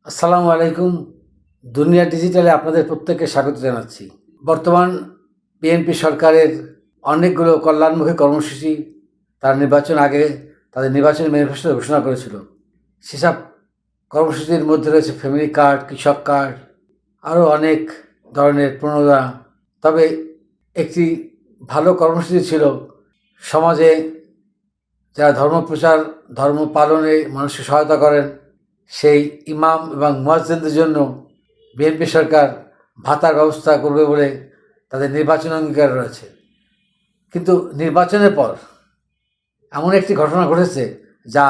আসসালামু আলাইকুম। দুনিয়া ডিজিটালে আপনাদের প্রত্যেককে স্বাগত জানাচ্ছি। বর্তমান বিএনপি সরকারের অনেকগুলো কল্যাণমুখী কর্মসূচি তারা নির্বাচন আগে তাদের নির্বাচনী ম্যানিফেস্টোতে ঘোষণা করেছিল। সেসব কর্মসূচির মধ্যে রয়েছে ফ্যামিলি কার্ড, কৃষক কার্ড, আরও অনেক ধরনের প্রণোদনা। তবে একটি ভালো কর্মসূচি ছিল সমাজে যারা ধর্মপ্রচার, ধর্ম পালনে মানুষকে সহায়তা করেন সেই ইমাম এবং মুয়াজ্জিনদের জন্য বিএনপি সরকার ভাতার ব্যবস্থা করবে বলে তাদের নির্বাচন অঙ্গীকার রয়েছে। কিন্তু নির্বাচনের পর এমন একটি ঘটনা ঘটেছে যা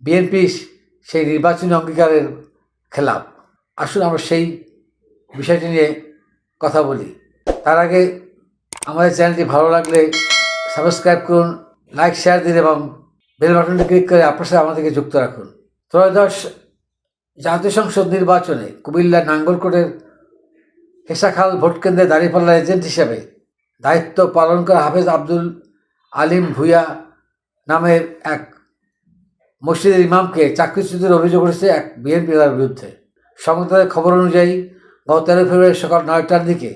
বিএনপি সেই নির্বাচনী অঙ্গীকারের খেলাপ। আসুন আমরা সেই বিষয়টি নিয়ে কথা বলি। তার আগে আমাদের চ্যানেলটি ভালো লাগলে সাবস্ক্রাইব করুন, লাইক শেয়ার দিন এবং বেল বাটনটি ক্লিক করে আপনার সাথে আমাদেরকে যুক্ত রাখুন। ত্রয়োদশ জাতীয় সংসদ নির্বাচনে কুমিল্লার নাঙ্গলকোটের হেসাখাল ভোটকেন্দ্রে দাঁড়িপাল্লা এজেন্ট হিসেবে দায়িত্ব পালন করা হাফেজ আব্দুল আলিম ভূঁইয়া নামের এক মসজিদের ইমামকে চাকরিচ্যুতির অভিযোগ উঠেছে এক বিএনপি নেতার বিরুদ্ধে। সংবাদের খবর অনুযায়ী গত 13 ফেব্রুয়ারি সকাল 9টার দিকে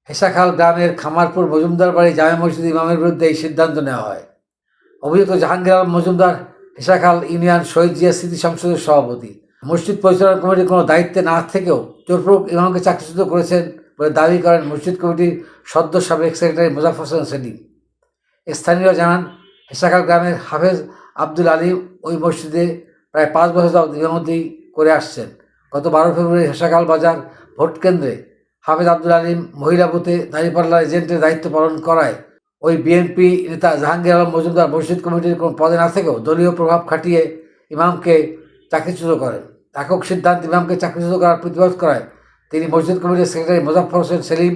হেসাখাল গ্রামের খামারপুর মজুমদার বাড়ি জামে মসজিদ ইমামের বিরুদ্ধে এই সিদ্ধান্ত নেওয়া হয়। অভিযুক্ত জাহাঙ্গীর আলম মজুমদার হেসাখাল ইউনিয়ন শহীদ জিয়া স্মৃতি সংসদের সভাপতি। মসজিদ পরিচালনা কমিটির কোনো দায়িত্বে না থেকেও জোরপূর্বক ইমামকে চাকরিচ্যুত করেছেন বলে দাবি করেন মসজিদ কমিটির সদ্য সাবেক সেক্রেটারি মোজাফফর হোসেন সেলিম। স্থানীয়রা জানান, হেসাখাল গ্রামের হাফেজ আব্দুল আলিম ওই মসজিদে প্রায় 5 বছর যাবৎ ইমামতি করে আসছেন। গত 12 ফেব্রুয়ারি হেসাখাল বাজার ভোটকেন্দ্রে হাফেজ আব্দুল আলিম মহিলা বুথে দাঁড়িপাল্লার এজেন্টের দায়িত্ব পালন করায় ওই বিএনপি নেতা জাহাঙ্গীর আলম মজুমদার মসজিদ কমিটির কোনো পদে না থেকেও দলীয় প্রভাব খাটিয়ে ইমামকে চাকরিচ্যুত করেন। একক সিদ্ধান্ত ইমামকে চাকরিচ্যুত করার প্রতিবাদ করায় তিনি মসজিদ কমিটির সেক্রেটারি মোজাফফর হোসেন সেলিম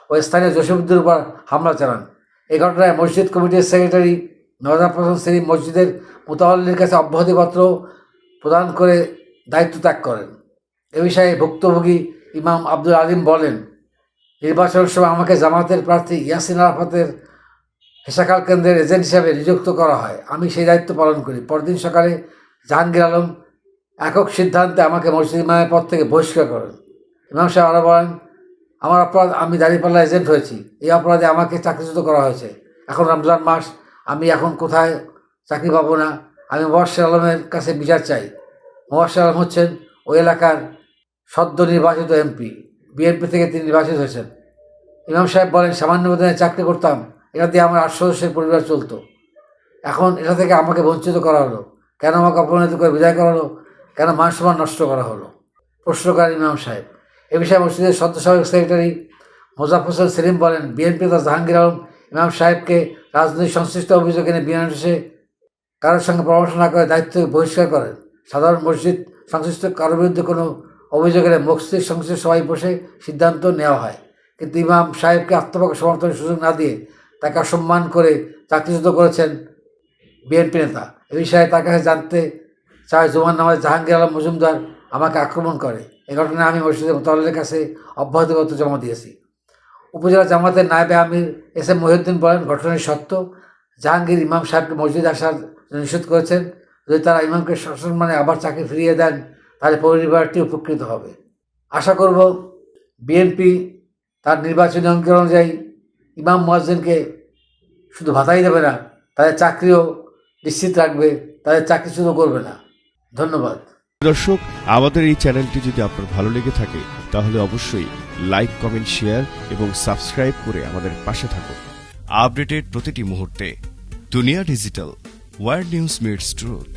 ও স্থানীয় জসিমউদ্দিনের উপর হামলা চালান। এই ঘটনায় মসজিদ কমিটির সেক্রেটারি মোজাফফর হোসেন সেলিম মসজিদের মুতাওয়াল্লির কাছে অব্যাহতিপত্র প্রদান করে দায়িত্ব ত্যাগ করেন। এ বিষয়ে ভুক্তভোগী ইমাম আব্দুল আলিম বলেন, নির্বাচনের সময় আমাকে জামাতের প্রার্থী ইয়াসিন আরাফাতের হেসাখাল কেন্দ্রের এজেন্ট হিসাবে নিযুক্ত করা হয়। আমি সেই দায়িত্ব পালন করি। পরদিন সকালে জাহাঙ্গীর আলম একক সিদ্ধান্তে আমাকে মসজিদ ইমামের পদ থেকে বহিষ্কার করেন। ইমাম সাহেব আরও বলেন, আমার অপরাধ, আমি দাঁড়িপাল্লা এজেন্ট হয়েছি, এই অপরাধে আমাকে চাকরিচ্যুত করা হয়েছে। এখন রমজান মাস, আমি এখন কোথায় চাকরি পাবো না। আমি মোবাশ্বের আলমের কাছে বিচার চাই। মোবাশ্বের আলম হচ্ছেন ওই এলাকার সদ্য নির্বাচিত এমপি। বিএনপি থেকে তিনি নির্বাচিত হয়েছেন। ইমাম সাহেব বলেন, সামান্য বেতনে চাকরি করতাম, এটা দিয়ে আমার 8 সদস্যের পরিবার চলতো। এখন এটা থেকে আমাকে বঞ্চিত করা হলো। কেন আমাকে অপমানিত করে বিদায় করা হলো? কেন মান সম্মান নষ্ট করা হলো? প্রশ্ন করেন ইমাম সাহেব। এ বিষয়ে মসজিদের সদ্য সাবেক সেক্রেটারি মোজাফফর হোসেন সেলিম বলেন, বিএনপি নেতা জাহাঙ্গীর আলম ইমাম সাহেবকে রাজনৈতিক সংশ্লিষ্ট অভিযোগ এনে বিএনএসে কারোর সঙ্গে পরামর্শ না করে দায়িত্ব থেকে বহিষ্কার করেন। সাধারণ মসজিদ সংশ্লিষ্ট কারোর বিরুদ্ধে কোনো অভিযোগ এলে মসজিদ সংশ্লিষ্ট সবাই বসে সিদ্ধান্ত নেওয়া হয়। কিন্তু ইমাম সাহেবকে আত্মপক্ষ সমর্থনের সুযোগ না দিয়ে তাকে অসম্মান করে চাকরিচ্যুত করেছেন বিএনপি নেতা। এ বিষয়ে তার কাছে জানতে চায় জুমান নামাজ জাহাঙ্গীর আলম মজুমদার আমাকে আক্রমণ করে। এ ঘটনায় আমি মসজিদের মোতাল্লির কাছে অব্যাহতিপত্র জমা দিয়েছি। উপজেলা জামাতের নায়েবে আমির এস এম মহিউদ্দিন বলেন, ঘটনাটি সত্য। জাহাঙ্গীর ইমাম সাহেবকে মসজিদে আসার নিষেধ করেছেন। যদি তারা ইমামকে সসম্মানে আবার চাকরি ফিরিয়ে দেন তাহলে পরিবারটি উপকৃত হবে। আশা করব বিএনপি তার নির্বাচনী অঙ্গীকার অনুযায়ী ইমাম মুয়াজ্জিনকে শুধু ভাতাই দেবে না, তাদের চাকরিও নিশ্চিত রাখবে, তাদের চাকরিচ্যুত করবে না। ধন্যবাদ। দর্শক, আমাদের এই চ্যানেলটি যদি আপনার ভালো লেগে থাকে তাহলে অবশ্যই লাইক, কমেন্ট, শেয়ার এবং সাবস্ক্রাইব করে আমাদের পাশে থাকুন। আপডেটেড প্রতিটি মুহূর্তে দুনিয়া digital, world news meets truth.